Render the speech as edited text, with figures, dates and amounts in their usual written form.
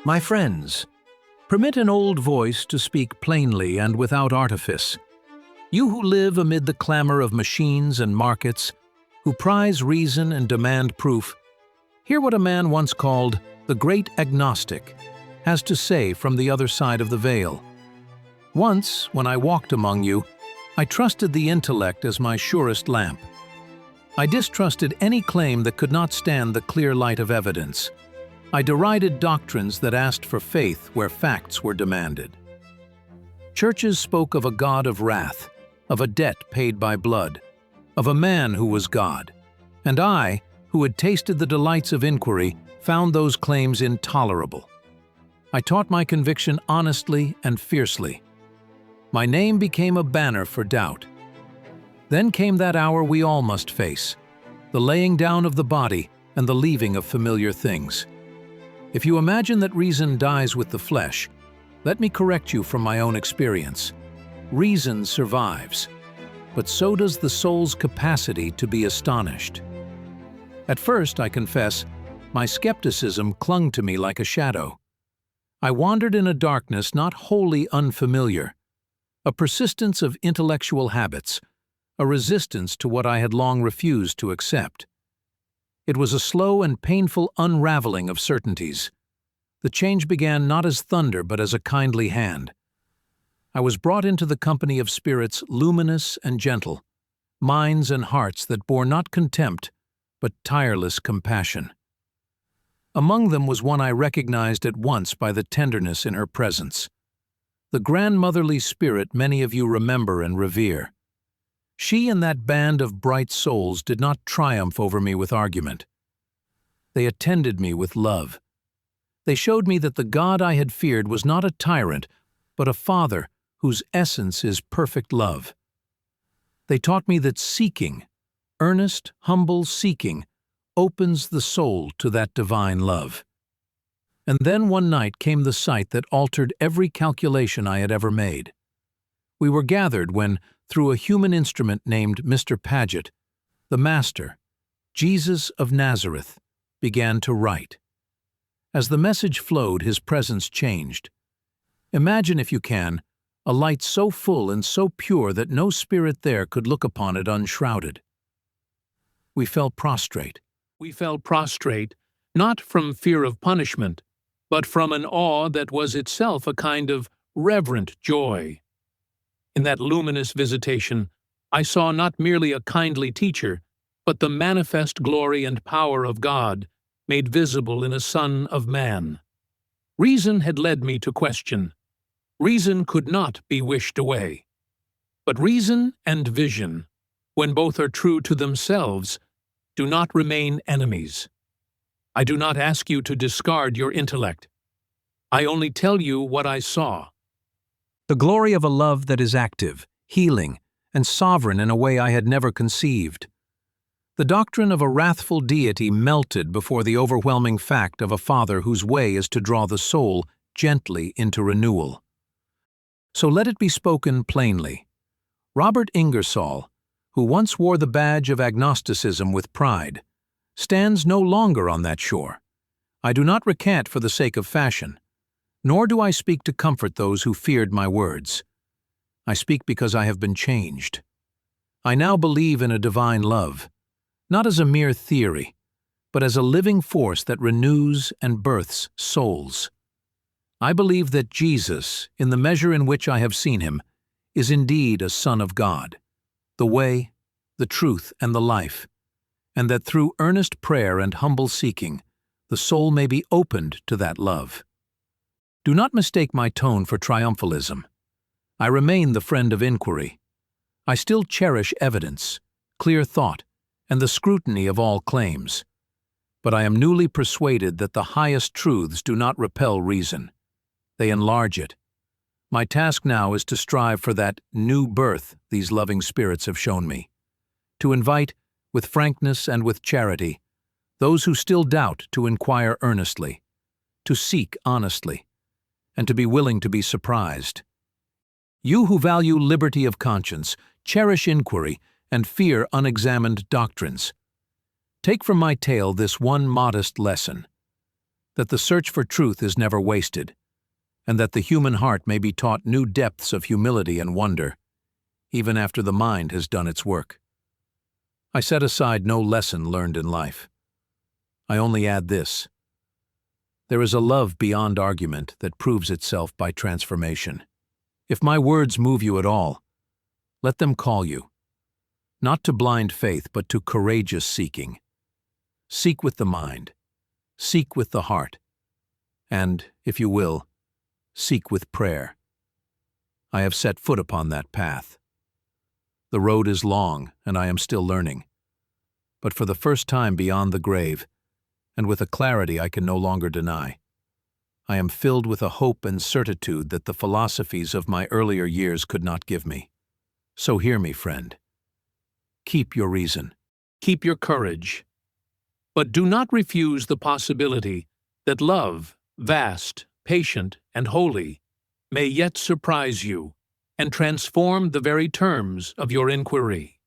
My friends, permit an old voice to speak plainly and without artifice. You who live amid the clamor of machines and markets, who prize reason and demand proof, hear what a man once called the great agnostic has to say from the other side of the veil. Once, when I walked among you, I trusted the intellect as my surest lamp. I distrusted any claim that could not stand the clear light of evidence. I derided doctrines that asked for faith where facts were demanded. Churches spoke of a God of wrath, of a debt paid by blood, of a man who was God. And I, who had tasted the delights of inquiry, found those claims intolerable. I taught my conviction honestly and fiercely. My name became a banner for doubt. Then came that hour we all must face, the laying down of the body and the leaving of familiar things. If you imagine that reason dies with the flesh, let me correct you from my own experience. Reason survives, but so does the soul's capacity to be astonished. At first, I confess, my skepticism clung to me like a shadow. I wandered in a darkness not wholly unfamiliar, a persistence of intellectual habits, a resistance to what I had long refused to accept. It was a slow and painful unraveling of certainties. The change began not as thunder but as a kindly hand. I was brought into the company of spirits luminous and gentle, minds and hearts that bore not contempt but tireless compassion. Among them was one I recognized at once by the tenderness in her presence. The grandmotherly spirit many of you remember and revere. She and that band of bright souls did not triumph over me with argument. They attended me with love. They showed me that the God I had feared was not a tyrant, but a Father whose essence is perfect love. They taught me that seeking, earnest, humble seeking, opens the soul to that divine love. And then one night came the sight that altered every calculation I had ever made. We were gathered when, through a human instrument named Mr. Paget, the Master, Jesus of Nazareth, began to write. As the message flowed, his presence changed. Imagine, if you can, a light so full and so pure that no spirit there could look upon it unshrouded. We fell prostrate. We fell prostrate, not from fear of punishment, but from an awe that was itself a kind of reverent joy. In that luminous visitation, I saw not merely a kindly teacher, but the manifest glory and power of God made visible in a Son of Man. Reason had led me to question. Reason could not be wished away. But reason and vision, when both are true to themselves, do not remain enemies. I do not ask you to discard your intellect. I only tell you what I saw. The glory of a love that is active, healing, and sovereign in a way I had never conceived. The doctrine of a wrathful deity melted before the overwhelming fact of a Father whose way is to draw the soul gently into renewal. So let it be spoken plainly. Robert Ingersoll, who once wore the badge of agnosticism with pride, stands no longer on that shore. I do not recant for the sake of fashion, nor do I speak to comfort those who feared my words. I speak because I have been changed. I now believe in a divine love, not as a mere theory, but as a living force that renews and births souls. I believe that Jesus, in the measure in which I have seen him, is indeed a Son of God, the way, the truth, and the life, and that through earnest prayer and humble seeking, the soul may be opened to that love. Do not mistake my tone for triumphalism. I remain the friend of inquiry. I still cherish evidence, clear thought, and the scrutiny of all claims. But I am newly persuaded that the highest truths do not repel reason. They enlarge it. My task now is to strive for that new birth these loving spirits have shown me, to invite, with frankness and with charity, those who still doubt to inquire earnestly, to seek honestly, and to be willing to be surprised. You who value liberty of conscience, cherish inquiry, and fear unexamined doctrines, take from my tale this one modest lesson, that the search for truth is never wasted, and that the human heart may be taught new depths of humility and wonder, even after the mind has done its work. I set aside no lesson learned in life. I only add this: there is a love beyond argument that proves itself by transformation. If my words move you at all, let them call you, not to blind faith, but to courageous seeking. Seek with the mind, seek with the heart, and, if you will, seek with prayer. I have set foot upon that path. The road is long, and I am still learning. But for the first time beyond the grave, and with a clarity I can no longer deny, I am filled with a hope and certitude that the philosophies of my earlier years could not give me. So hear me, friend. Keep your reason. Keep your courage. But do not refuse the possibility that love, vast, patient, and holy, may yet surprise you and transform the very terms of your inquiry.